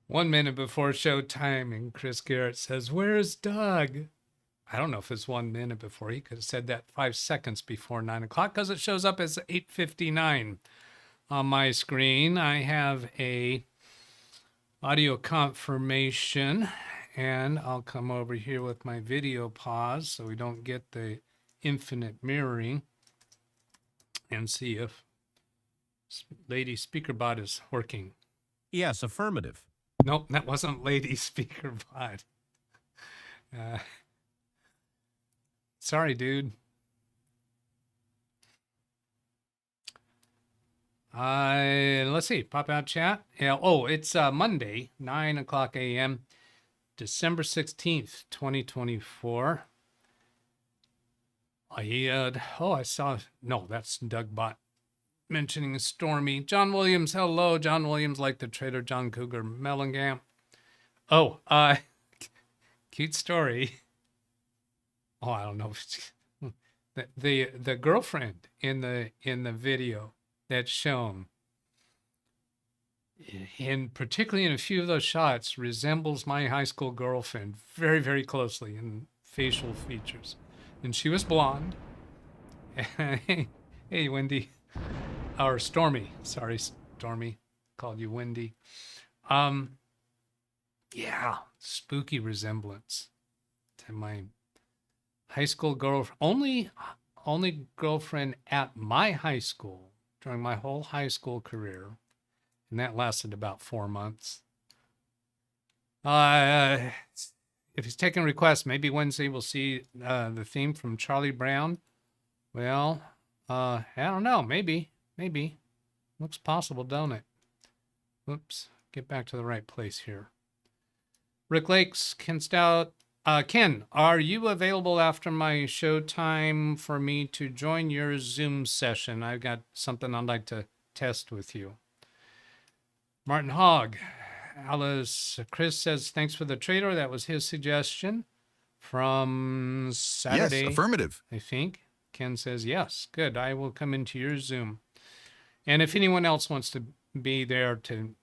1 minute before showtime, and Chris Garrett says, "Where's Doug?" I don't know if it's 1 minute before. He could have said that 5 seconds before 9 o'clock because it shows up as 8:59 on my screen. I have a audio confirmation, and I'll come over here with my video pause so we don't get the infinite mirroring, and see if Lady Speakerbot is working. Yes, affirmative. Nope, that wasn't Lady Speakerbot. Sorry, dude. Let's see. Pop out chat. Yeah. Oh, it's Monday, 9 o'clock a.m., December 16th, 2024. I saw. No, that's Doug Bot mentioning Stormy. John Williams. Hello, John Williams, like the Trader John Cougar Mellencamp. Oh, cute story. Oh, I don't know. The girlfriend in the video that's shown, and particularly in a few of those shots, resembles my high school girlfriend very, very closely in facial features. And she was blonde. Hey, Wendy. Or Stormy. Sorry, Stormy. Called you Wendy. Yeah, spooky resemblance to my high school girlfriend. Only girlfriend at my high school during my whole high school career. And that lasted about 4 months. If he's taking requests, maybe Wednesday we'll see the theme from Charlie Brown. Well, I don't know. Maybe. Looks possible, don't it? Oops. Get back to the right place here. Rick Lakes, Ken Stout. Ken, are you available after my showtime for me to join your Zoom session? I've got something I'd like to test with you. Martin Hogg. Alice, Chris says, thanks for the trader. That was his suggestion from Saturday. Yes, affirmative. I think. Ken says, yes, good. I will come into your Zoom. And if anyone else wants to be there to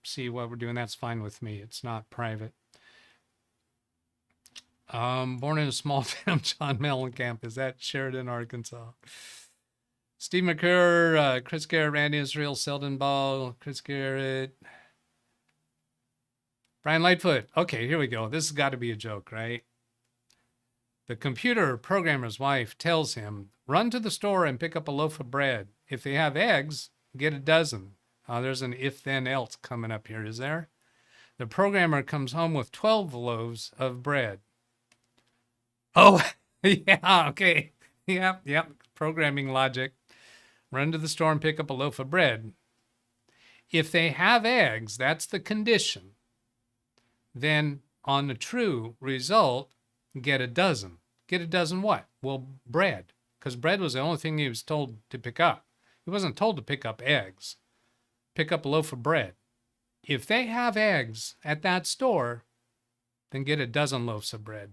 see what we're doing, that's fine with me. It's not private. Born in a small town, John Mellencamp. Is that Sheridan, Arkansas? Steve McCurr, Chris Garrett, Randy Israel, Selden Ball, Chris Garrett. Brian Lightfoot. Okay, here we go. This has got to be a joke, right? The computer programmer's wife tells him, run to the store and pick up a loaf of bread. If they have eggs, get a dozen. There's an if then else coming up here, is there? The programmer comes home with 12 loaves of bread. Oh, yeah, okay. Yep. Programming logic. Run to the store and pick up a loaf of bread. If they have eggs, that's the condition. Then on the true result, get a dozen. Get a dozen what? Well, bread. Because bread was the only thing he was told to pick up. He wasn't told to pick up eggs. Pick up a loaf of bread. If they have eggs at that store, then get a dozen loaves of bread.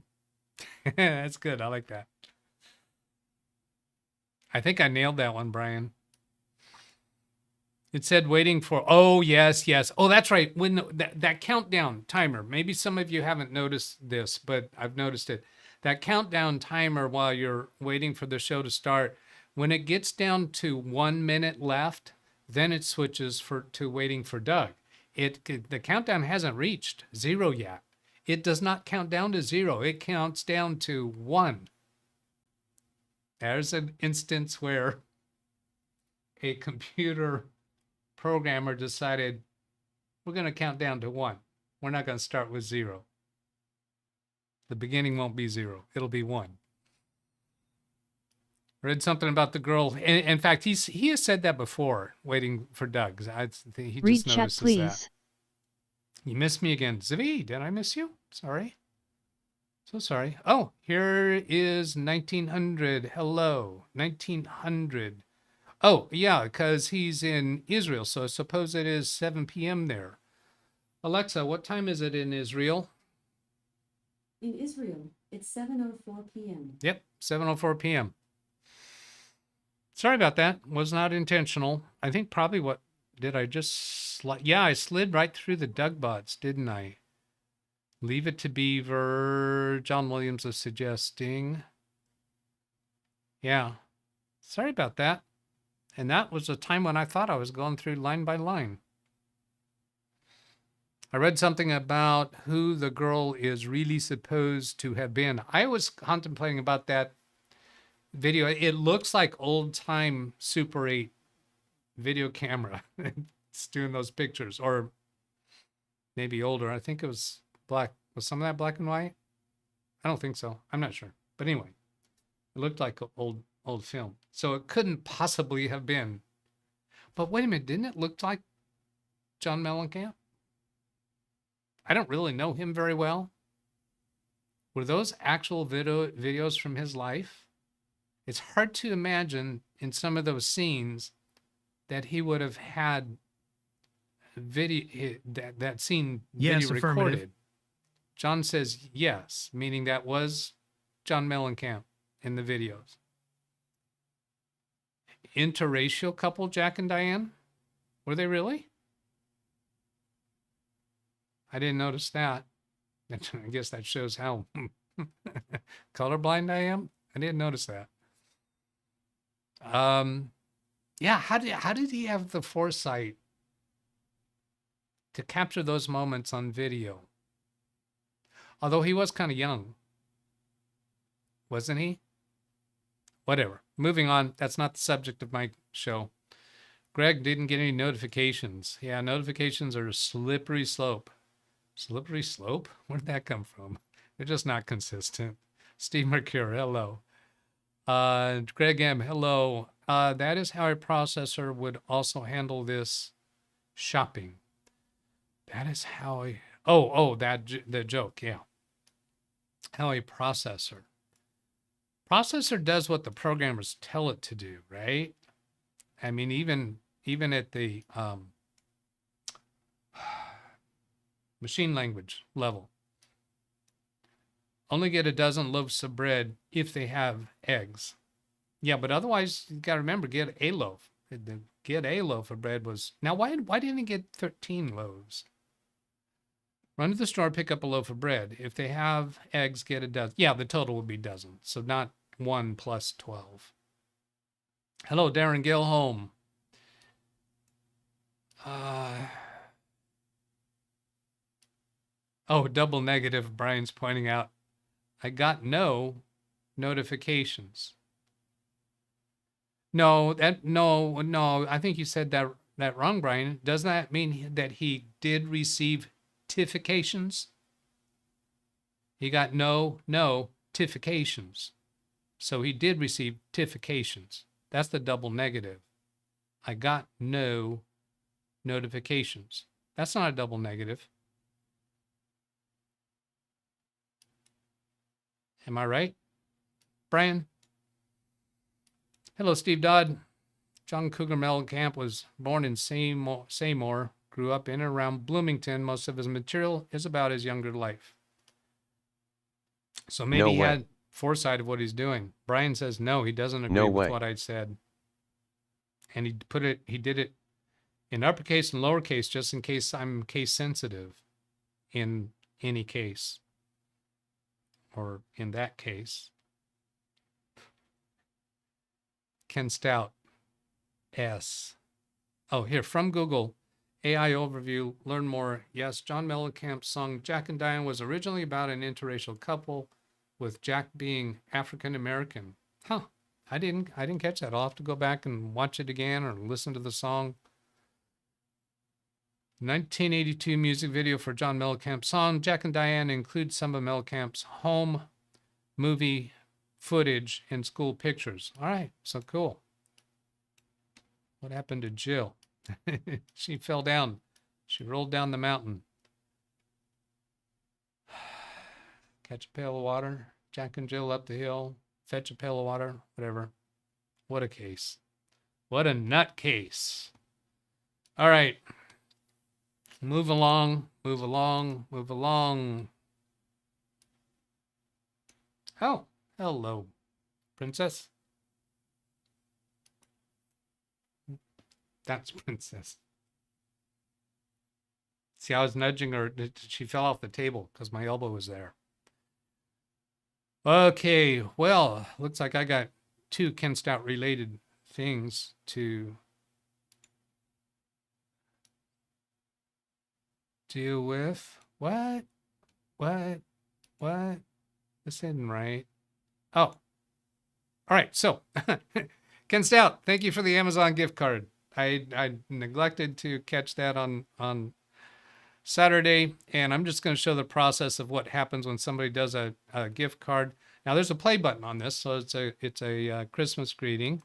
That's good. I like that. I think I nailed that one, Brian. It said waiting for, oh, yes. Oh, that's right. When that countdown timer, maybe some of you haven't noticed this, but I've noticed it. That countdown timer while you're waiting for the show to start, when it gets down to 1 minute left, then it switches to waiting for Doug. The countdown hasn't reached 0 yet. It does not count down to 0. It counts down to 1. There's an instance where a computer programmer decided we're going to count down to 1. We're not going to start with 0. The beginning won't be 0. It'll be 1. Read something about the girl. In fact, he has said that before, waiting for Doug. He just Read chat, notices please. that. You missed me again. Zvi, did I miss you? Sorry. So sorry. Oh, here is 1900. Hello. 1900. Oh, yeah, because he's in Israel, so I suppose it is 7 p.m. there. Alexa, what time is it in Israel? In Israel, it's 7:04 p.m. Yep, 7:04 p.m. Sorry about that. Was not intentional. I think probably what Did I just slide? Yeah, I slid right through the DougBetts, didn't I? Leave it to Beaver. John Williams is suggesting. Yeah. Sorry about that. And that was a time when I thought I was going through line by line. I read something about who the girl is really supposed to have been. I was contemplating about that video. It looks like old time Super 8 video camera. It's doing those pictures, or maybe older. I think it was black. Was some of that black and white? I don't think so. I'm not sure. But anyway, it looked like an old film. So it couldn't possibly have been. But wait a minute, didn't it look like John Mellencamp? I don't really know him very well. Were those actual videos from his life? It's hard to imagine in some of those scenes that he would have had video that scene Yes, video affirmative. recorded. John says yes, meaning that was John Mellencamp in the videos. Interracial couple, Jack and Diane? Were they really? I didn't notice that. I guess that shows how colorblind I am. I didn't notice that. Yeah, how did he have the foresight to capture those moments on video? Although he was kind of young, wasn't he? Whatever. Moving on. That's not the subject of my show. Greg didn't get any notifications. Yeah, notifications are a slippery slope. Slippery slope? Where did that come from? They're just not consistent. Steve Mercure, hello. Greg M, hello. That is how a processor would also handle this shopping. That is how a... the joke, yeah. How a processor does what the programmers tell it to do, right? I mean, even at the machine language level. Only get a dozen loaves of bread if they have eggs. Yeah, but otherwise, you got to remember, get a loaf. The get a loaf of bread was... Now, why didn't he get 13 loaves? Run to the store, pick up a loaf of bread. If they have eggs, get a dozen. Yeah, the total would be dozen. So not 1 plus 12. Hello, Darren Gilholm. Double negative, Brian's pointing out. I got no notifications. No, I think you said that wrong, Brian. Does that mean that he did receive notifications? He got no notifications. So he did receive notifications. That's the double negative. I got no notifications. That's not a double negative. Am I right, Brian? Hello, Steve Dodd. John Cougar Mellencamp was born in Seymour, grew up in and around Bloomington. Most of his material is about his younger life. So maybe he had foresight of what he's doing. Brian says no, he doesn't agree with what I said. And he did it in uppercase and lowercase just in case I'm case sensitive in any case. Or in that case. Ken Stout, S. Oh, here, from Google, AI overview, learn more. Yes, John Mellencamp's song Jack and Diane was originally about an interracial couple with Jack being African-American. Huh, I didn't catch that. I'll have to go back and watch it again or listen to the song. 1982 music video for John Mellencamp's song Jack and Diane includes some of Mellencamp's home movie footage and school pictures. All right, so cool. What happened to Jill? She fell down. She rolled down the mountain. Catch a pail of water. Jack and Jill up the hill. Fetch a pail of water. Whatever. What a case. What a nut case. All right. Move along. Move along. Move along. Oh, hello, Princess. That's Princess. See, I was nudging her. She fell off the table because my elbow was there. Okay, well, looks like I got 2 Ken Stout related things to deal with. What? This isn't right. Oh, all right. So, Ken Stout, thank you for the Amazon gift card. I neglected to catch that on Saturday, and I'm just going to show the process of what happens when somebody does a gift card. Now, there's a play button on this, so it's a Christmas greeting.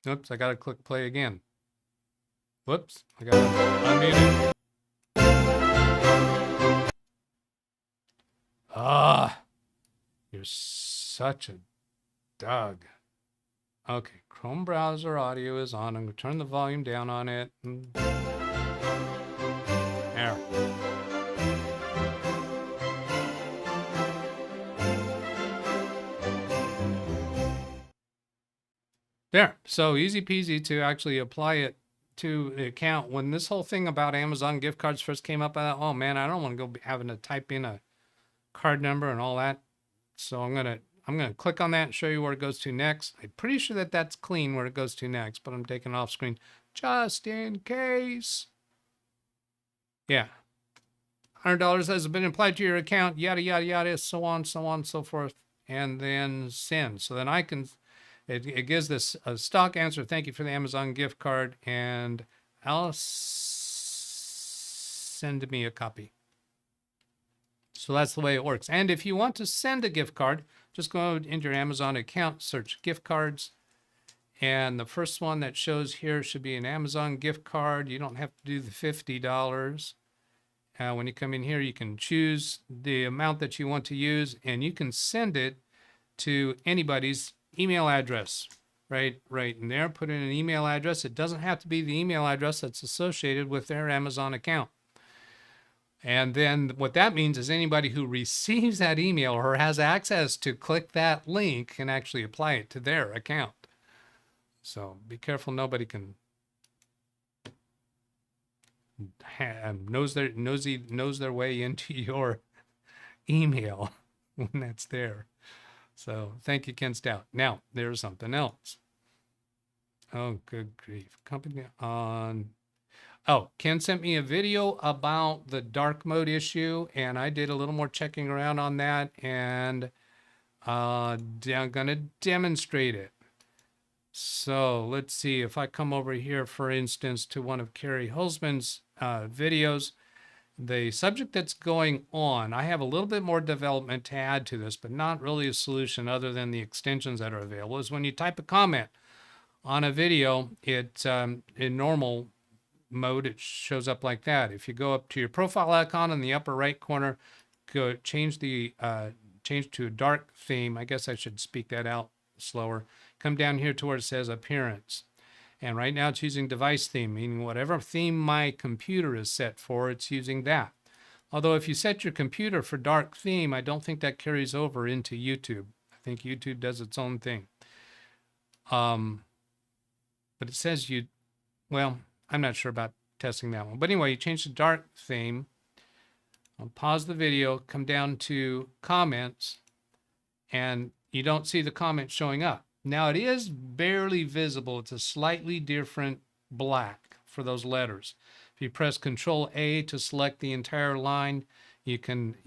Oops, I got to click play again. Whoops, I got to unmute it. Ah, you're such a Doug. Okay, Chrome browser audio is on. I'm going to turn the volume down on it. There. There. So easy peasy to actually apply it to the account. When this whole thing about Amazon gift cards first came up, I thought, oh man, I don't want to go having to type in a card number and all that. So I'm gonna click on that and show you where it goes to next. I'm pretty sure that that's clean where it goes to next, but I'm taking it off screen just in case. Yeah. $100 has been applied to your account, yada, yada, yada, so on, so forth, and then send. So then I can, it gives this a stock answer. Thank you for the Amazon gift card, and I'll send me a copy. So that's the way it works. And if you want to send a gift card, just go into your Amazon account, search gift cards. And the first one that shows here should be an Amazon gift card. You don't have to do the $50. When you come in here, you can choose the amount that you want to use, and you can send it to anybody's email address. Right in there, put in an email address. It doesn't have to be the email address that's associated with their Amazon account. And then what that means is anybody who receives that email or has access to click that link can actually apply it to their account. So be careful, nobody can knows their way into your email when that's there. So thank you, Ken Stout. Now there's something else. Oh, good grief. Company on. Oh, Ken sent me a video about the dark mode issue, and I did a little more checking around on that, and I'm going to demonstrate it. So let's see if I come over here, for instance, to one of Carrie Hulsman's videos. The subject that's going on, I have a little bit more development to add to this, but not really a solution other than the extensions that are available, is when you type a comment on a video, it in normal mode, it shows up like that. If you go up to your profile icon in the upper right corner, go change to a dark theme. I guess I should speak that out slower. Come down here to where it says appearance. And right now it's using device theme, meaning whatever theme my computer is set for, it's using that. Although if you set your computer for dark theme, I don't think that carries over into YouTube. I think YouTube does its own thing. But it says well, I'm not sure about testing that one. But anyway, you change the dark theme. I'll pause the video, come down to comments, and you don't see the comment showing up. Now it is barely visible. It's a slightly different black for those letters. If you press Control A to select the entire line, you can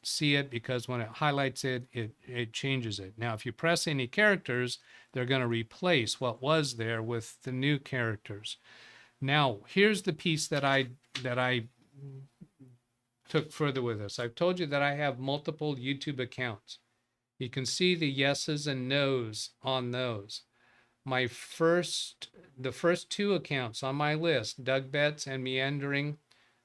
see it, because when it highlights it, it changes it. Now, if you press any characters, they're going to replace what was there with the new characters. Now, here's the piece that I took further with this. I've told you that I have multiple YouTube accounts. You can see the yeses and nos on those. The first 2 accounts on my list, DougBetts and Meandering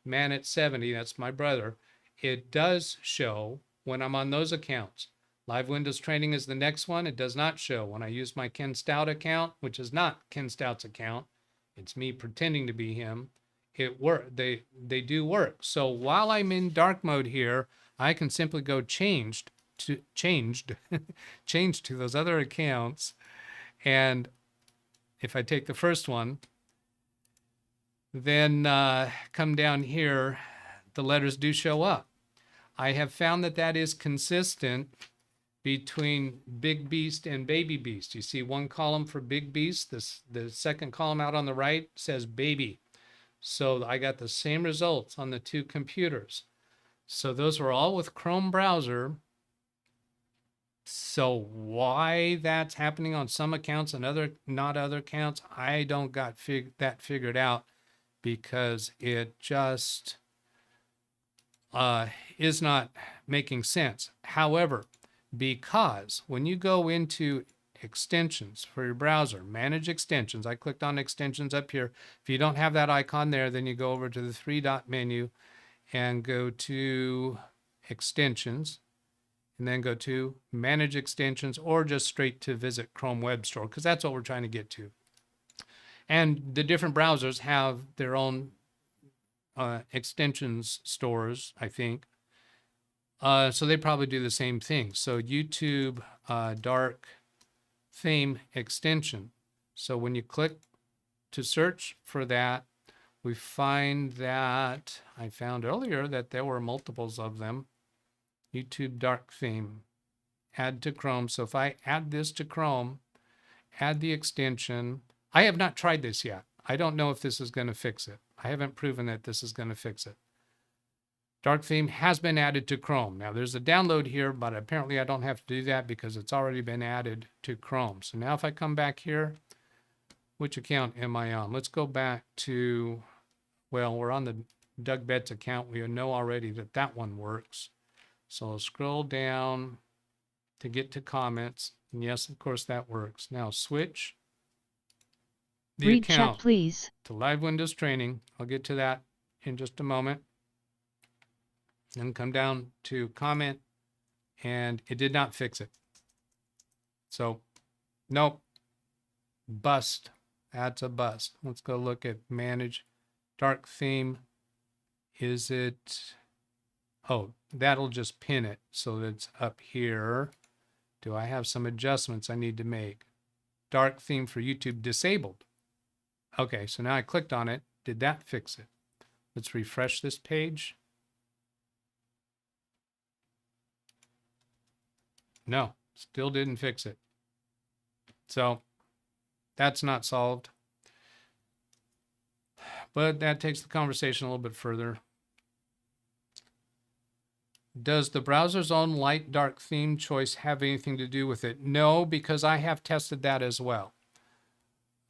Man at 70, that's my brother, it does show when I'm on those accounts. Live Windows Training is the next one. It does not show. When I use my Ken Stout account, which is not Ken Stout's account, it's me pretending to be him, it work. They do work. So while I'm in dark mode here, I can simply go change to those other accounts. And if I take the first one, then come down here, the letters do show up. I have found that that is consistent between Big Beast and Baby Beast. You see one column for Big Beast, the second column out on the right says Baby. So I got the same results on the two computers. So those were all with Chrome browser. So why that's happening on some accounts and not other accounts, I don't got that figured out, because it just is not making sense. However, because when you go into extensions for your browser, manage extensions, I clicked on extensions up here. If you don't have that icon there, then you go over to the three-dot menu and go to extensions, and then go to manage extensions, or just straight to visit Chrome Web Store, because that's what we're trying to get to. And the different browsers have their own extensions stores, I think. So they probably do the same thing. So YouTube dark theme extension. So when you click to search for that, we find that I found earlier that there were multiples of them. YouTube dark theme, add to Chrome. So if I add this to Chrome, add the extension. I have not tried this yet. I don't know if this is going to fix it. I haven't proven that this is going to fix it. Dark theme has been added to Chrome. Now there's a download here, but apparently I don't have to do that because it's already been added to Chrome. So now if I come back here, which account am I on? Let's go back to, well, we're on the DougBetts account. We know already that that one works. So I'll scroll down to get to comments. And yes, of course that works. Now switch the Read account chat, please. to Live Windows Training. I'll get to that in just a moment. And come down to comment, and it did not fix it. So nope, bust. That's a bust. Let's go look at manage dark theme. Is it, oh, that'll just pin it so that it's up here. Do I have some adjustments I need to make? Dark theme for YouTube disabled. Okay, so now I clicked on it. Did that fix it? Let's refresh this page. No, still didn't fix it. So that's not solved. But that takes the conversation a little bit further. Does the browser's own light dark theme choice have anything to do with it? No, because I have tested that as well.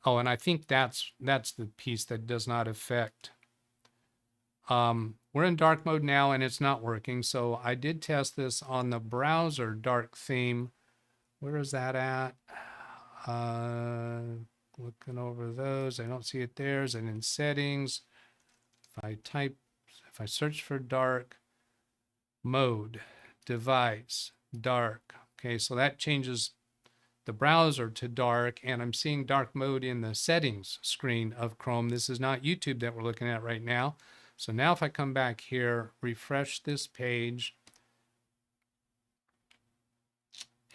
Oh, and I think that's the piece that does not affect. We're in dark mode now and it's not working. So I did test this on the browser dark theme. Where is that at? Looking over those, I don't see it there. And in settings, if I search for dark mode, device, dark. Okay, so that changes the browser to dark, and I'm seeing dark mode in the settings screen of Chrome. This is not YouTube that we're looking at right now. So now if I come back here, refresh this page,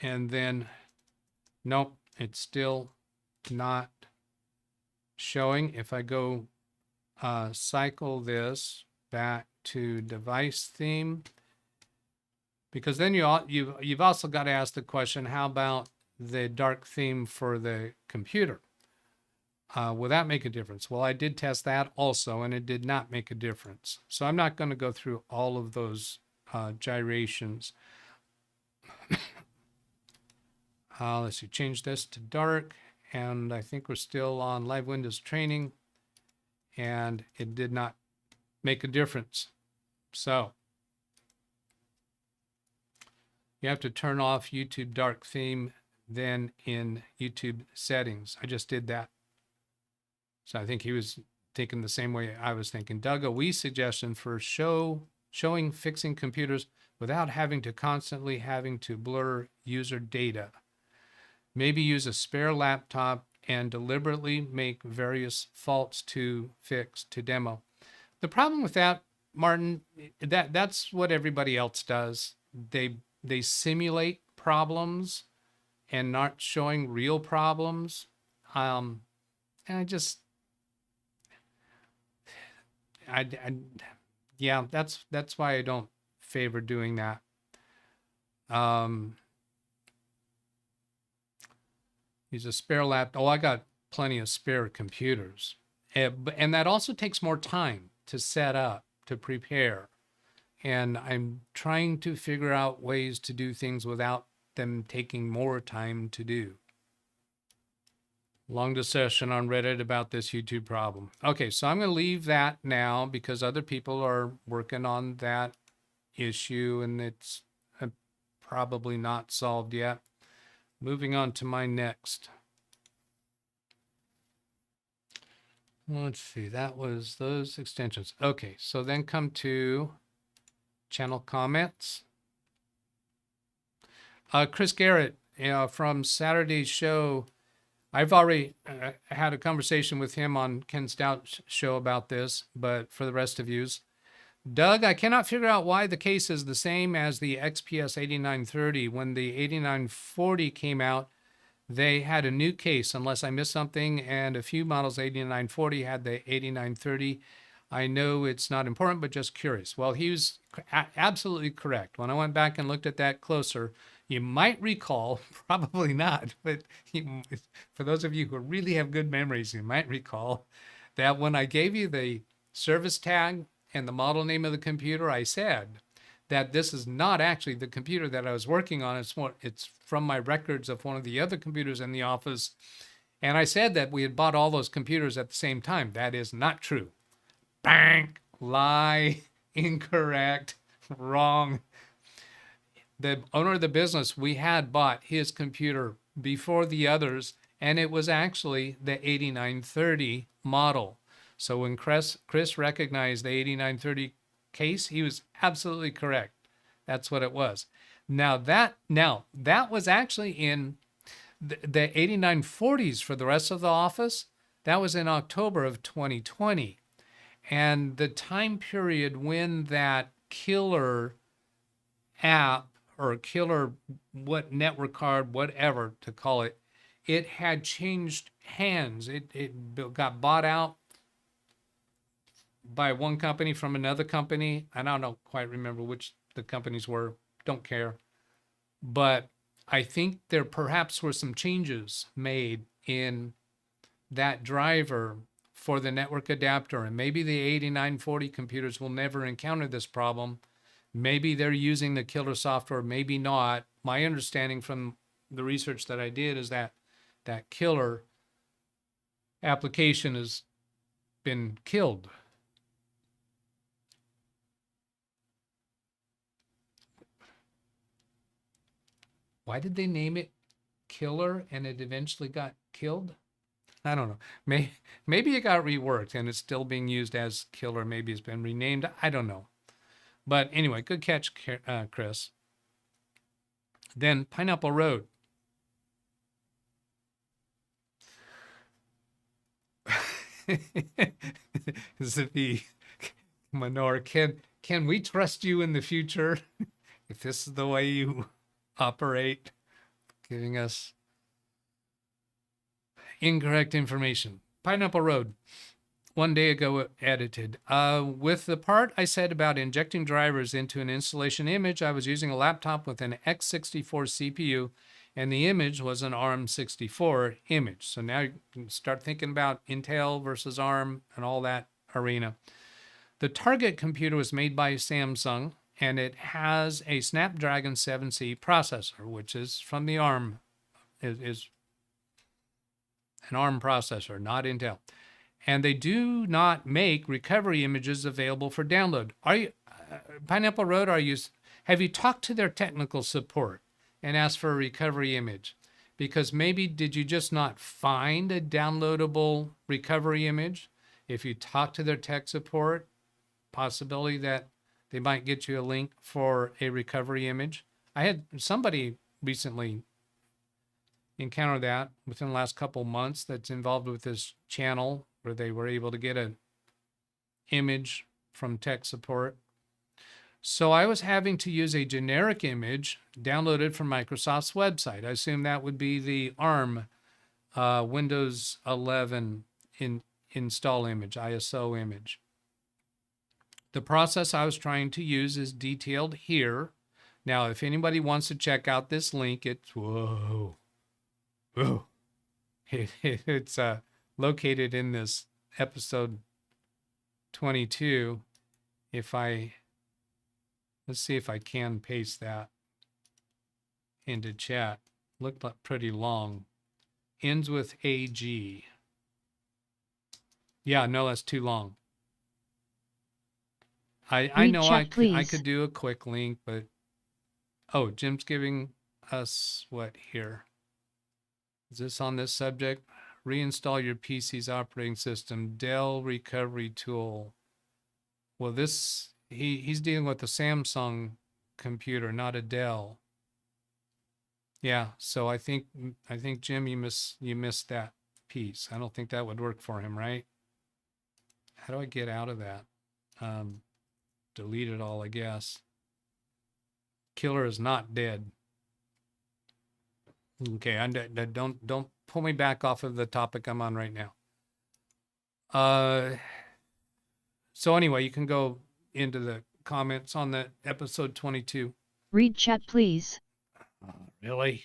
and then, nope, it's still not showing. If I go cycle this back to device theme, because then you've also got to ask the question, how about the dark theme for the computer? Will that make a difference? Well, I did test that also, and it did not make a difference. So I'm not going to go through all of those gyrations. Let's see, change this to dark, and I think we're still on Live Windows Training, and it did not make a difference. So you have to turn off YouTube dark theme then in YouTube settings. I just did that. So I think he was thinking the same way I was thinking. Doug, a wee suggestion for showing fixing computers without having to blur user data. Maybe use a spare laptop and deliberately make various faults to fix to demo. The problem with that, Martin, that's what everybody else does. They simulate problems and not showing real problems. And yeah, that's why I don't favor doing that. Use a spare laptop. Oh, I got plenty of spare computers. And that also takes more time to set up, to prepare. And I'm trying to figure out ways to do things without them taking more time to do. Long discussion on Reddit about this YouTube problem. Okay, so I'm going to leave that now because other people are working on that issue and it's probably not solved yet. Moving on to my next. Let's see, that was those extensions. Okay, so then come to channel comments. Chris Garrett, from Saturday's show, I've already had a conversation with him on Ken Stout's show about this, but for the rest of yous, Doug, I cannot figure out why the case is the same as the XPS 8930. When the 8940 came out, they had a new case, unless I missed something, and a few models 8940 had the 8930. I know it's not important, but just curious. Well, he was absolutely correct. When I went back and looked at that closer, you might recall, probably not, but for those of you who really have good memories, you might recall that when I gave you the service tag and the model name of the computer, I said that this is not actually the computer that I was working on. It's from my records of one of the other computers in the office. And I said that we had bought all those computers at the same time. That is not true. Bang! Lie, incorrect, wrong. The owner of the business, we had bought his computer before the others, and it was actually the 8930 model. So when Chris recognized the 8930 case, he was absolutely correct. That's what it was. Now that was actually in the 8940s for the rest of the office. That was in October of 2020. And the time period when that killer app or killer network card, whatever to call it, it had changed hands. It got bought out by one company from another company. I don't quite remember which the companies were. Don't care. But I think there perhaps were some changes made in that driver for the network adapter. And maybe the 8940 computers will never encounter this problem. Maybe they're using the killer software, maybe not. My understanding from the research that I did is that that killer application has been killed. Why did they name it killer and it eventually got killed? I don't know. Maybe it got reworked and it's still being used as killer. Maybe it's been renamed. I don't know. But anyway, good catch, Chris. Then Pineapple Road. Zippy Manor, can we trust you in the future if this is the way you operate, giving us incorrect information? Pineapple Road, 1 day ago edited. With the part I said about injecting drivers into an installation image, I was using a laptop with an x64 CPU, and the image was an ARM64 image. So now you can start thinking about Intel versus ARM and all that arena. The target computer was made by Samsung, and it has a Snapdragon 7C processor, which is from the ARM, is an ARM processor, not Intel. And they do not make recovery images available for download. Are you, Pineapple Road, have you talked to their technical support and asked for a recovery image? Because maybe did you just not find a downloadable recovery image? If you talk to their tech support, possibility that they might get you a link for a recovery image. I had somebody recently encounter that within the last couple months that's involved with this channel where they were able to get an image from tech support. So I was having to use a generic image downloaded from Microsoft's website. I assume that would be the ARM Windows 11 install image, ISO image. The process I was trying to use is detailed here. Now, if anybody wants to check out this link, it's whoa. It's located in this episode 22. Let's see if I can paste that into chat. Looked like pretty long. Ends with AG. Yeah, no, that's too long. I Read know chat, I please. could do a quick link, but oh, Jim's giving us what here? Is this on this subject? Reinstall your PC's operating system, Dell recovery tool. Well, this he's dealing with a Samsung computer, not a Dell. Yeah, so I think Jim, you missed that piece. I don't think that would work for him, right? How do I get out of that? Delete it all, I guess. Killer is not dead. Okay, don't pull me back off of the topic I'm on right now. So anyway, you can go into the comments on the episode 22. Read chat, please. Really?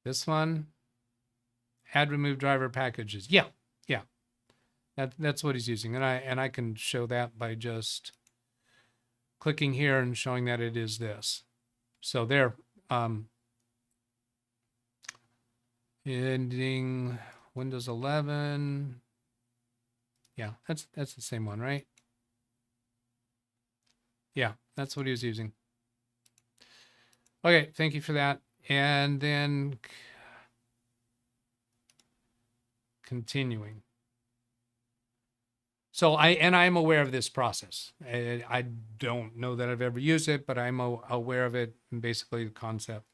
This one? Add remove driver packages. Yeah. That's what he's using. And I can show that by just clicking here and showing that it is this. So there, ending Windows 11. Yeah, that's the same one, right? Yeah, that's what he was using. Okay, thank you for that. And then continuing. So I'm aware of this process. I don't know that I've ever used it, but I'm aware of it, and basically the concept.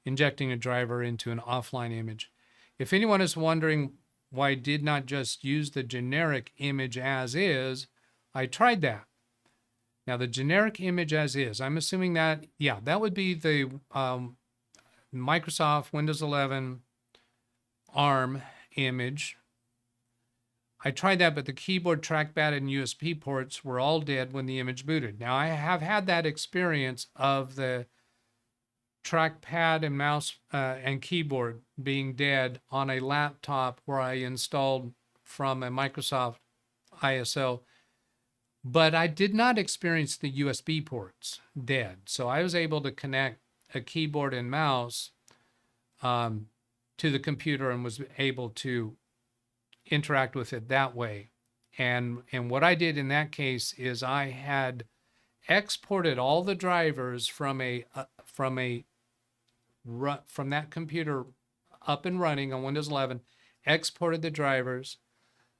Injecting a driver into an offline image. If anyone is wondering why I did not just use the generic image as is, I tried that. Now the generic image as is, I'm assuming that, yeah, that would be the Microsoft Windows 11 ARM image. I tried that, but the keyboard, trackpad, and USB ports were all dead when the image booted. Now, I have had that experience of the trackpad and mouse and keyboard being dead on a laptop where I installed from a Microsoft ISO, but I did not experience the USB ports dead. So I was able to connect a keyboard and mouse to the computer and was able to interact with it that way. And what I did in that case is I had exported all the drivers from that computer up and running on Windows 11, exported the drivers.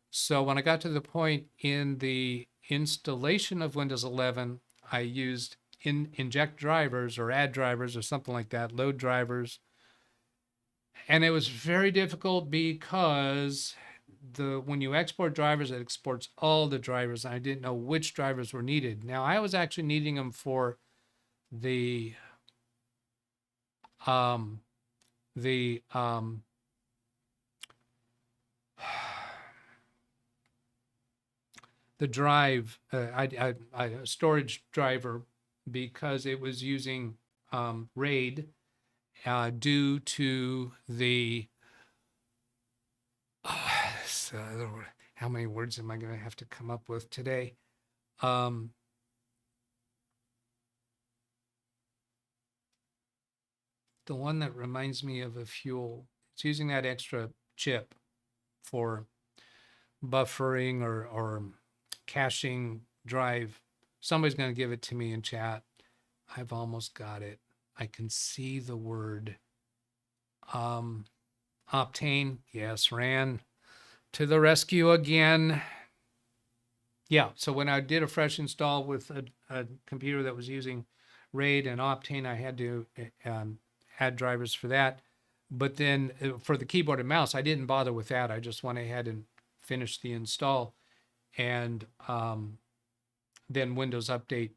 So when I got to the point in the installation of Windows 11, I used inject drivers or add drivers or something like that, load drivers. And it was very difficult because when you export drivers, it exports all the drivers. And I didn't know which drivers were needed. Now I was actually needing them for the drive, a storage driver, because it was using RAID due to the how many words am I going to have to come up with today? The one that reminds me of a fuel. It's using that extra chip for buffering or caching drive. Somebody's going to give it to me in chat. I've almost got it. I can see the word. Optane. Yes, ran to the rescue again. Yeah, so when I did a fresh install with a computer that was using RAID and Optane, I had to add drivers for that. But then for the keyboard and mouse, I didn't bother with that. I just went ahead and finished the install. And then Windows Update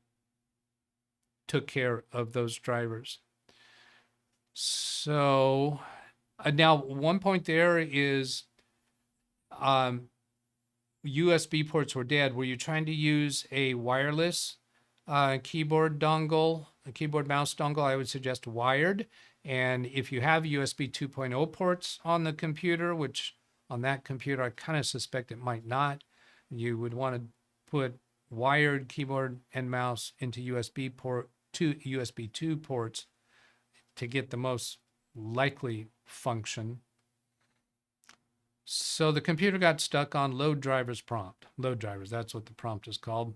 took care of those drivers. So now one point there is USB ports were dead, were you trying to use a wireless keyboard dongle, a keyboard mouse dongle? I would suggest wired. And if you have USB 2.0 ports on the computer, which on that computer I kind of suspect it might not, you would want to put wired keyboard and mouse into USB 2 ports to get the most likely function. So the computer got stuck on load drivers prompt. Load drivers, that's what the prompt is called.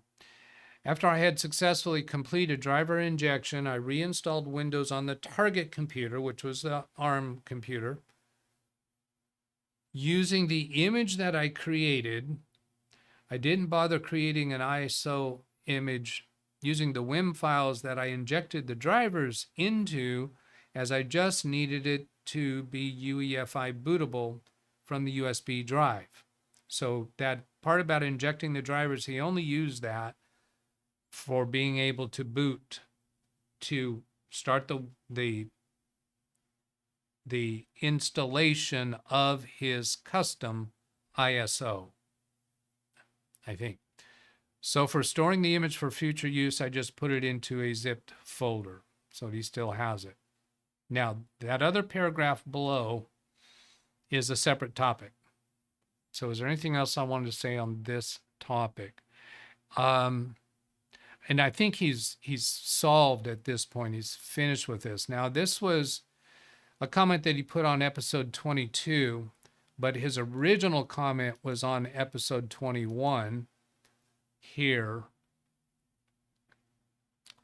After I had successfully completed driver injection, I reinstalled Windows on the target computer, which was the ARM computer. Using the image that I created, I didn't bother creating an ISO image using the WIM files that I injected the drivers into, as I just needed it to be UEFI bootable from the USB drive. So that part about injecting the drivers, he only used that for being able to boot, to start the installation of his custom ISO, I think. So for storing the image for future use, I just put it into a zipped folder so he still has it. Now, that other paragraph below is a separate topic. So is there anything else I wanted to say on this topic? And I think he's solved at this point. He's finished with this. Now, this was a comment that he put on episode 22, but his original comment was on episode 21 here,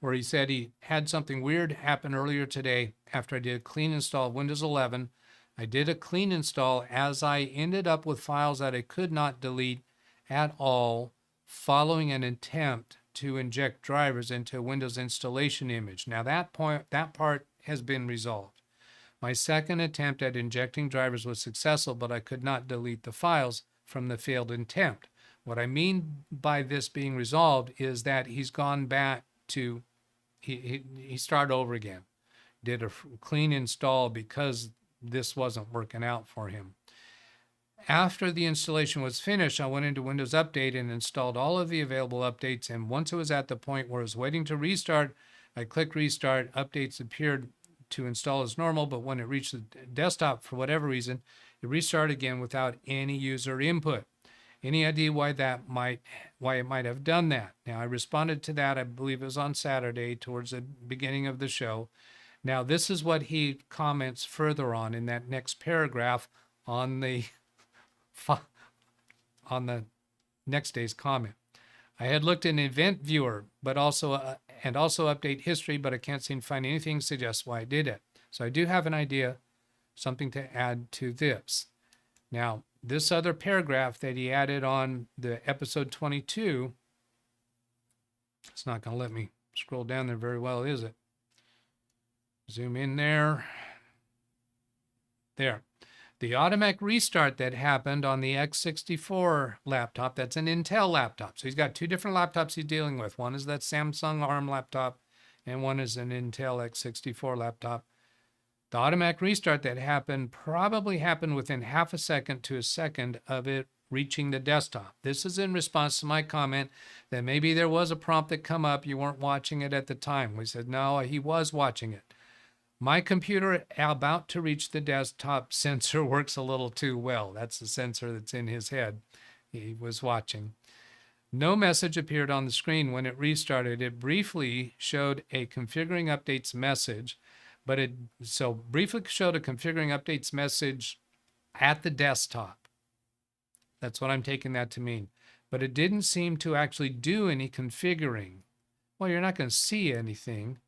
where he said he had something weird happen earlier today after I did a clean install of Windows 11. I did a clean install as I ended up with files that I could not delete at all following an attempt to inject drivers into a Windows installation image. Now that part has been resolved. My second attempt at injecting drivers was successful, but I could not delete the files from the failed attempt. What I mean by this being resolved is that he's gone back to, he started over again, did a clean install because this wasn't working out for him. After the installation was finished, I went into Windows Update and installed all of the available updates. And once it was at the point where it was waiting to restart, I clicked restart. Updates appeared to install as normal, but when it reached the desktop, for whatever reason, it restarted again without any user input. Any idea why it might have done that? Now, I responded to that, I believe it was on Saturday towards the beginning of the show. Now, this is what he comments further on in that next paragraph on the next day's comment. I had looked in Event Viewer, but also update history, but I can't seem to find anything to suggest why I did it. So I do have an idea, something to add to this. Now, this other paragraph that he added on the episode 22, it's not going to let me scroll down there very well, is it? Zoom in there. There. The automatic restart that happened on the x64 laptop, that's an Intel laptop. So he's got two different laptops he's dealing with. One is that Samsung ARM laptop, and one is an Intel x64 laptop. The automatic restart that happened probably happened within half a second to a second of it reaching the desktop. This is in response to my comment that maybe there was a prompt that come up, you weren't watching it at the time. We said, no, he was watching it. My computer about to reach the desktop sensor works a little too well. That's the sensor that's in his head. He was watching. No message appeared on the screen when it restarted. It briefly showed a configuring updates message, but it briefly showed a configuring updates message at the desktop. That's what I'm taking that to mean. But it didn't seem to actually do any configuring. Well, you're not going to see anything.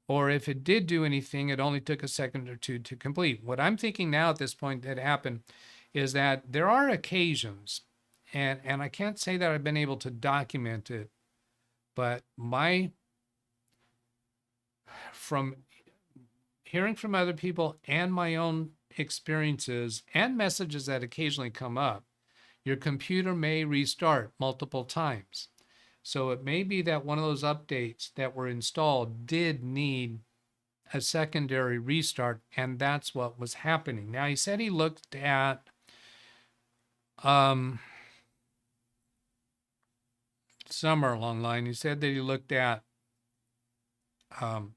Or if it did do anything, it only took a second or two to complete. What I'm thinking now at this point that happened is that there are occasions, and I can't say that I've been able to document it, but from hearing from other people and my own experiences and messages that occasionally come up, your computer may restart multiple times. So it may be that one of those updates that were installed did need a secondary restart, and that's what was happening. Now, he said he looked at somewhere along the line, he said that he looked at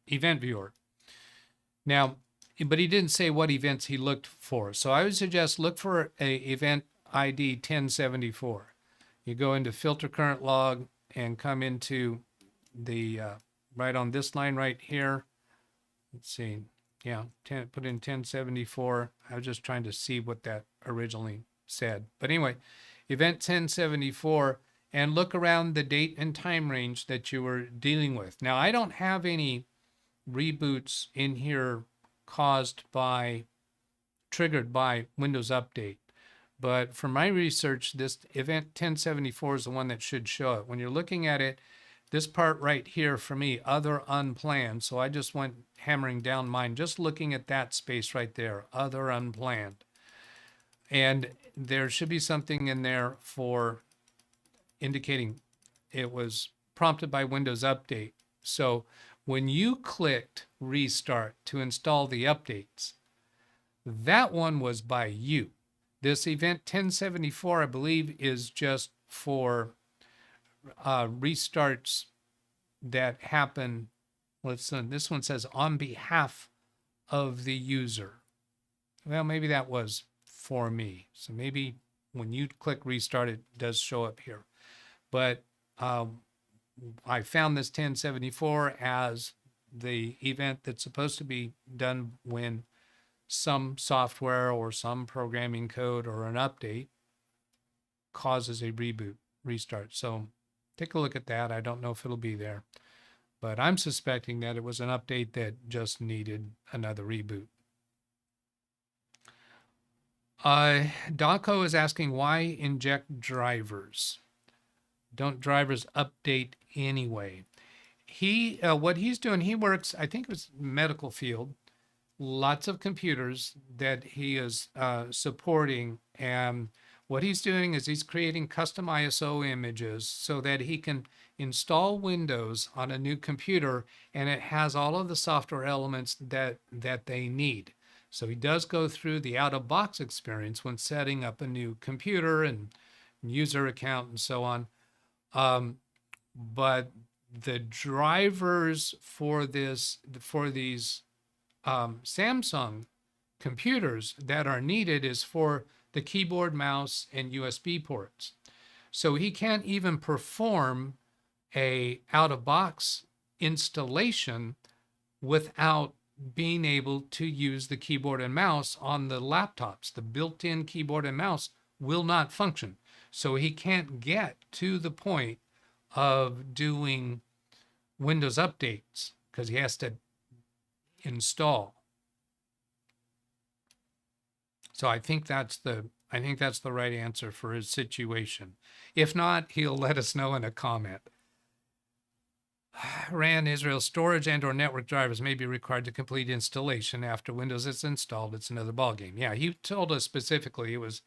event viewer. Now, but he didn't say what events he looked for. So I would suggest look for a event ID 1074. You go into filter current log and come into the right on this line right here. Let's see. Yeah, put in 1074. I was just trying to see what that originally said. But anyway, event 1074, and look around the date and time range that you were dealing with. Now, I don't have any reboots in here triggered by Windows Update. But from my research, this event 1074 is the one that should show it. When you're looking at it, this part right here for me, other unplanned. So I just went hammering down mine, just looking at that space right there, other unplanned. And there should be something in there for indicating it was prompted by Windows Update. So when you clicked restart to install the updates, that one was by you. This event 1074, I believe, is just for restarts that happen. Listen, this one says on behalf of the user. Well, maybe that was for me. So maybe when you click restart, it does show up here. But I found this 1074 as the event that's supposed to be done when some software or some programming code or an update causes a restart. So take a look at that. I don't know if it'll be there, but I'm suspecting that it was an update that just needed another reboot. Daco is asking, why inject drivers? Don't drivers update anyway? What he's doing, he works, I think it was medical field, lots of computers that he is supporting. And what he's doing is he's creating custom ISO images so that he can install Windows on a new computer, and it has all of the software elements that they need. So he does go through the out-of-box experience when setting up a new computer and user account and so on. But the drivers for these Samsung computers that are needed is for the keyboard, mouse, and USB ports. So he can't even perform a out-of-box installation without being able to use the keyboard and mouse on the laptops. The built-in keyboard and mouse will not function. So he can't get to the point of doing Windows updates because he has to install. So I think that's the right answer for his situation. If not, he'll let us know in a comment. Ran Israel storage and or network drivers may be required to complete installation after Windows is installed. It's another ballgame. Yeah, he told us specifically it was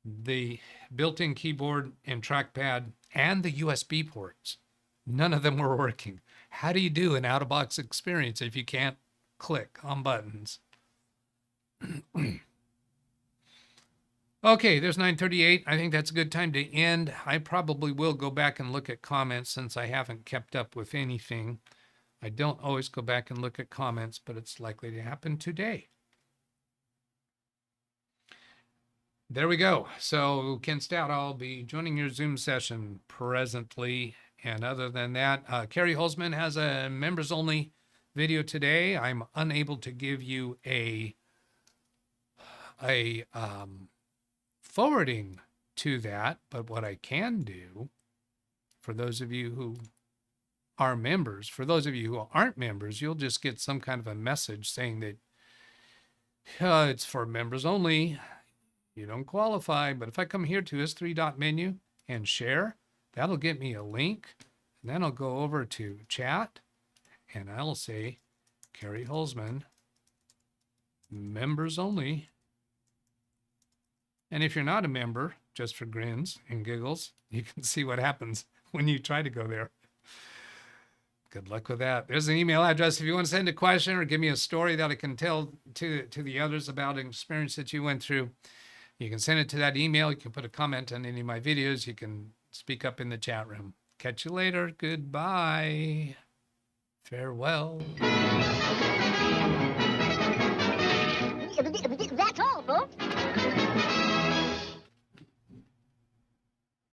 the built-in keyboard and trackpad and the USB ports. None of them were working. How do you do an out-of-box experience if you can't click on buttons? Okay, there's 9:38. I think that's a good time to end. I probably will go back and look at comments since I haven't kept up with anything. I don't always go back and look at comments, but it's likely to happen today. There we go. So Ken Stout, I'll be joining your Zoom session presently. And other than that, Carrie Holzman has a members only video today. I'm unable to give you a forwarding to that, but what I can do for those of you who are members, for those of you who aren't members, you'll just get some kind of a message saying that it's for members only. You don't qualify. But if I come here to this three-dot menu and share, that'll get me a link. And then I'll go over to chat and I'll say Carrie Holzman, members only. And if you're not a member, just for grins and giggles, you can see what happens when you try to go there. Good luck with that. There's an email address if you want to send a question or give me a story that I can tell to the others about an experience that you went through. You can send it to that email. You can put a comment on any of my videos. You can speak up in the chat room. Catch you later. Goodbye. Farewell.